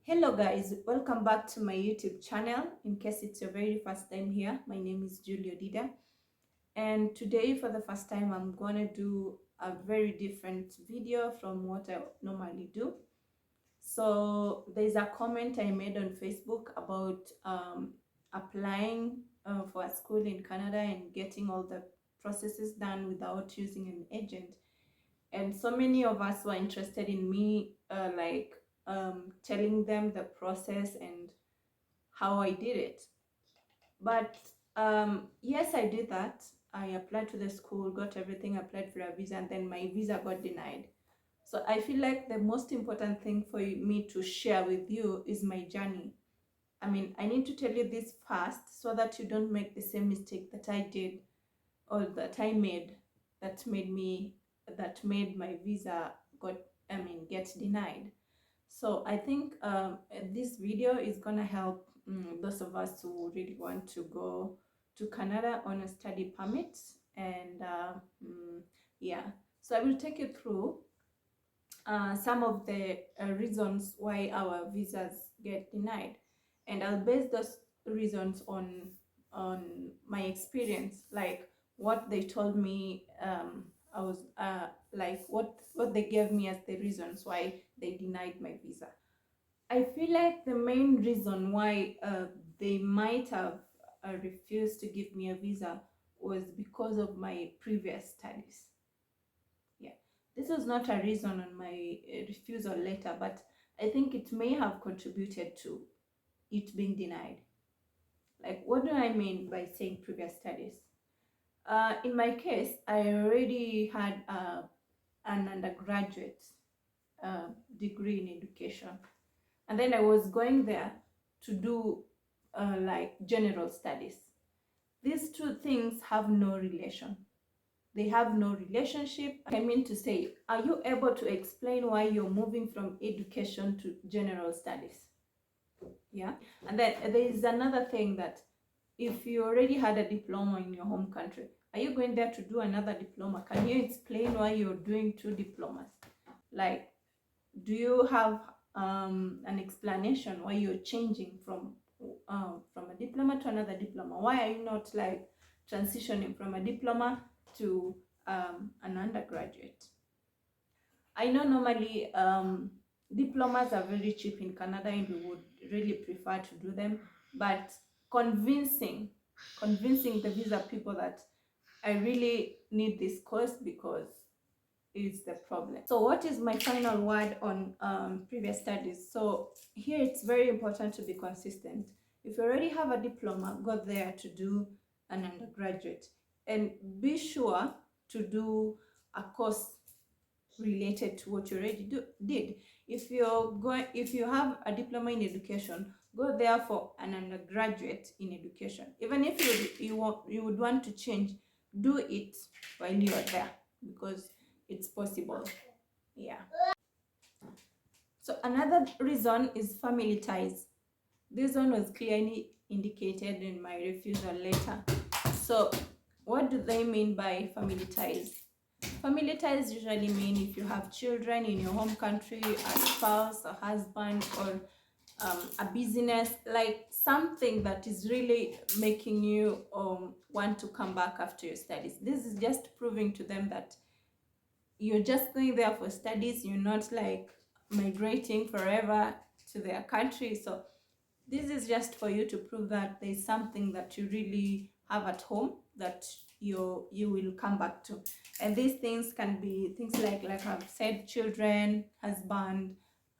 Hello guys, welcome back to my YouTube channel. In case it's your very first time here, my name is Julia Dida, and today for the first time I'm gonna do a very different video from what I normally do. So there's a comment I made on Facebook about applying for a school in Canada and getting all the processes done without using an agent, and so many of us were interested in me telling them the process and how I did it. But yes, I did that. I applied to the school, got everything, applied for a visa, and then my visa got denied. So I feel like the most important thing for me to share with you is my journey. I mean, I need to tell you this first so that you don't make the same mistake that I did or that I made that made my visa get denied. So I think this video is gonna help those of us who really want to go to Canada on a study permit, and yeah, so I will take you through some of the reasons why our visas get denied, and I'll base those reasons on my experience, like what they told me. I was like what they gave me as the reasons why they denied my visa. I feel like the main reason why they might have refused to give me a visa was because of my previous studies. Yeah, this was not a reason on my refusal letter, but I think it may have contributed to it being denied. Like, what do I mean by saying previous studies? In my case, I already had an undergraduate degree in education, and then I was going there to do like general studies. These two things have no relation. They have no relationship. I mean to say, are you able to explain why you're moving from education to general studies? Yeah. And then there is another thing, that if you already had a diploma in your home country, are you going there to do another diploma? Can you explain why you're doing two diplomas? Like, do you have an explanation why you're changing from a diploma to another diploma? Why are you not like transitioning from a diploma to an undergraduate? I know normally diplomas are very cheap in Canada, and we would really prefer to do them, but convincing the visa people that I really need this course because is the problem. So what is my final word on previous studies? So here it's very important to be consistent. If you already have a diploma, go there to do an undergraduate, and be sure to do a course related to what you already did. If you have a diploma in education, go there for an undergraduate in education. Even if you would want to change, do it while you are there, because it's possible. Yeah. So another reason is family ties. This one was clearly indicated in my refusal letter. So what do they mean by family ties? Family ties usually mean if you have children in your home country, a spouse, a husband, or a business, like something that is really making you want to come back after your studies. This is just proving to them that you're just going there for studies, you're not like migrating forever to their country. So this is just for you to prove that there's something that you really have at home that you will come back to. And these things can be things like I've said, children, husband,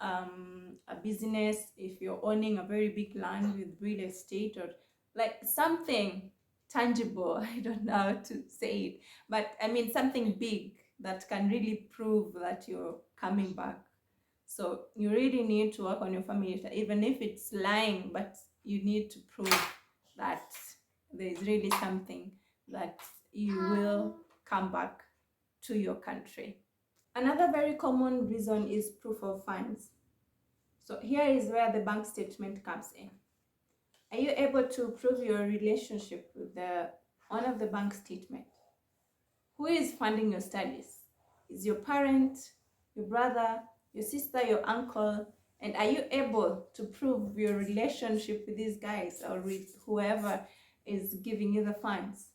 a business, if you're owning a very big land with real estate, or like something tangible. I don't know how to say it, but I mean something big that can really prove that you're coming back. So you really need to work on your family, even if it's lying, but you need to prove that there's really something that you will come back to your country. Another very common reason is proof of funds. So here is where the bank statement comes in. Are you able to prove your relationship with the owner of the bank statement? Who is funding your studies? Is your parent, your brother, your sister, your uncle? And are you able to prove your relationship with these guys or with whoever is giving you the funds?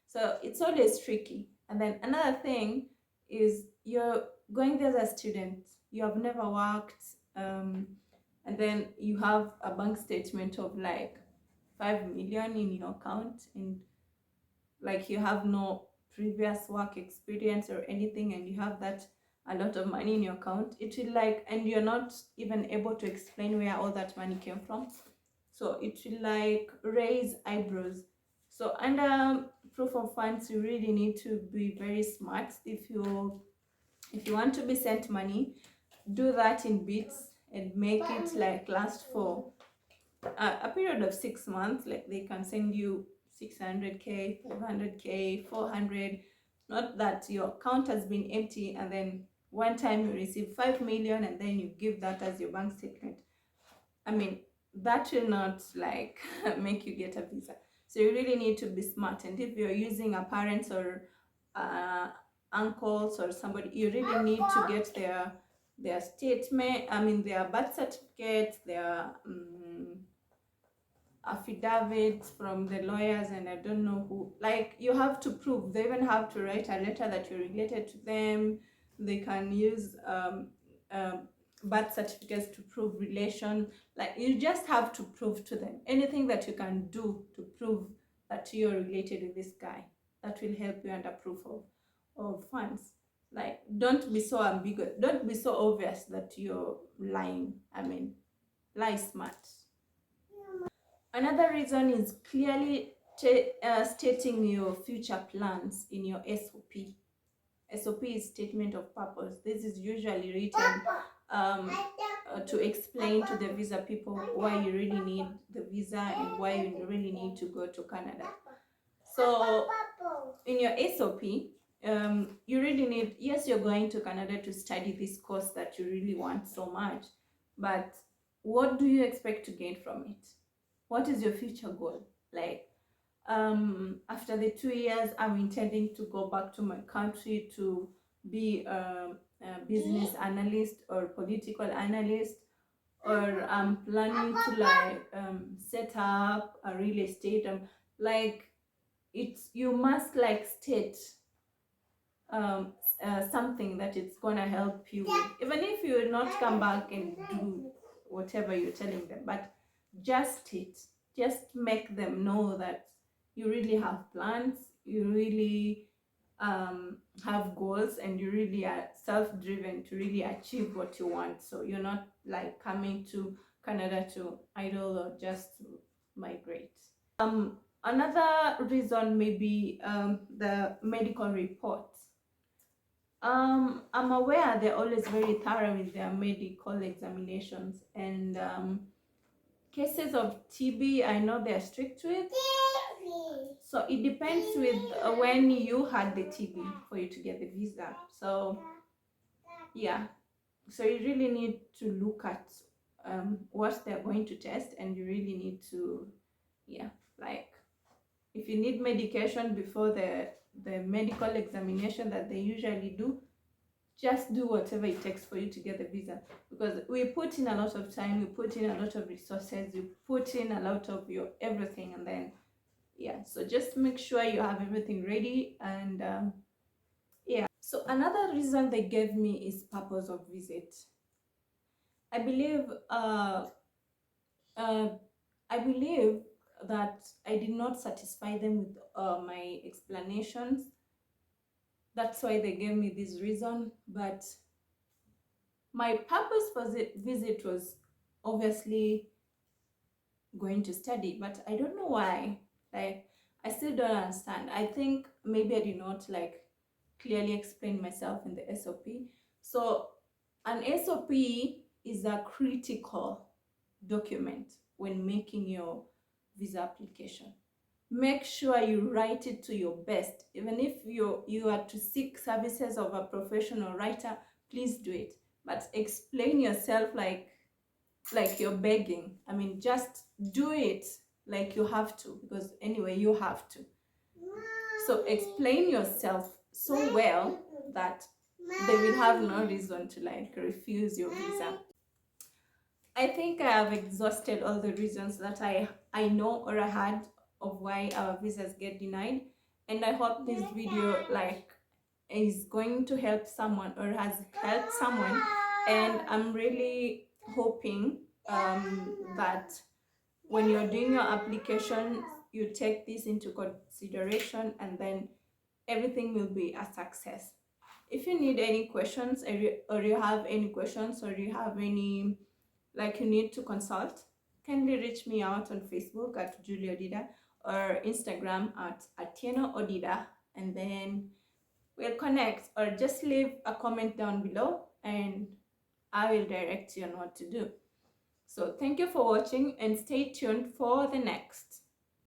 So it's always tricky. And then another thing is you're going there as a student, you have never worked, and then you have a bank statement of like 5 million in your account, and like you have no previous work experience or anything, and you have that a lot of money in your account, it will like, and you're not even able to explain where all that money came from, so it will like raise eyebrows. So under proof of funds, you really need to be very smart. If you want to be sent money, do that in bits and make it like last for a period of 6 months. Like they can send you 600k, 500k, 400. Not that your account has been empty and then one time you receive 5 million and then you give that as your bank statement. I mean, that will not like make you get a visa. So you really need to be smart. And if you're using a parents or uncles or somebody, you really need to get their statement, I mean their birth certificate, their affidavits from the lawyers, and I don't know who. Like you have to prove. They even have to write a letter that you're related to them. They can use birth certificates to prove relation. Like you just have to prove to them anything that you can do to prove that you're related with this guy. That will help you under proof of funds. Like don't be so ambiguous. Don't be so obvious that you're lying. I mean, lie smart. Another reason is clearly stating your future plans in your SOP. SOP is statement of purpose. This is usually written to explain to the visa people why you really need the visa and why you really need to go to Canada. So in your SOP, you really need, yes, you're going to Canada to study this course that you really want so much, but what do you expect to gain from it? What is your future goal? Like, after the 2 years, I'm intending to go back to my country to be a business analyst or political analyst, or I'm planning to like set up a real estate. Like, it's, you must like state something that it's gonna help you with, even if you will not come back and do whatever you're telling them, but just it, just make them know that you really have plans, you really have goals, and you really are self-driven to really achieve what you want. So you're not like coming to Canada to idle or just to migrate. Another reason may be the medical reports. I'm aware they're always very thorough with their medical examinations, and cases of TB, I know they're strict with. So it depends with when you had the TB for you to get the visa. So yeah, so you really need to look at what they're going to test, and you really need to, yeah, like if you need medication before the medical examination that they usually do, just do whatever it takes for you to get the visa, because we put in a lot of time, we put in a lot of resources, you put in a lot of your everything, and then yeah, so just make sure you have everything ready. And yeah, so another reason they gave me is purpose of visit. I believe I believe that I did not satisfy them with my explanations. That's why they gave me this reason. But my purpose for the visit was obviously going to study, but I don't know why. Like, I still don't understand. I think maybe I did not like clearly explain myself in the SOP. So an SOP is a critical document when making your visa application. Make sure you write it to your best. Even if you are to seek services of a professional writer, please do it. But explain yourself like you're begging. I mean, just do it like you have to, because anyway, you have to. So explain yourself so well that they will have no reason to like refuse your visa. I think I have exhausted all the reasons that I know or I had of why our visas get denied, and I hope this video like is going to help someone or has helped someone, and I'm really hoping that when you're doing your application you take this into consideration, and then everything will be a success. If you need any questions, or you have any questions, or you have any like you need to consult, kindly reach me out on Facebook at Julia Odida or Instagram at Atieno Odida, and then we'll connect, or just leave a comment down below and I will direct you on what to do. So thank you for watching and stay tuned for the next.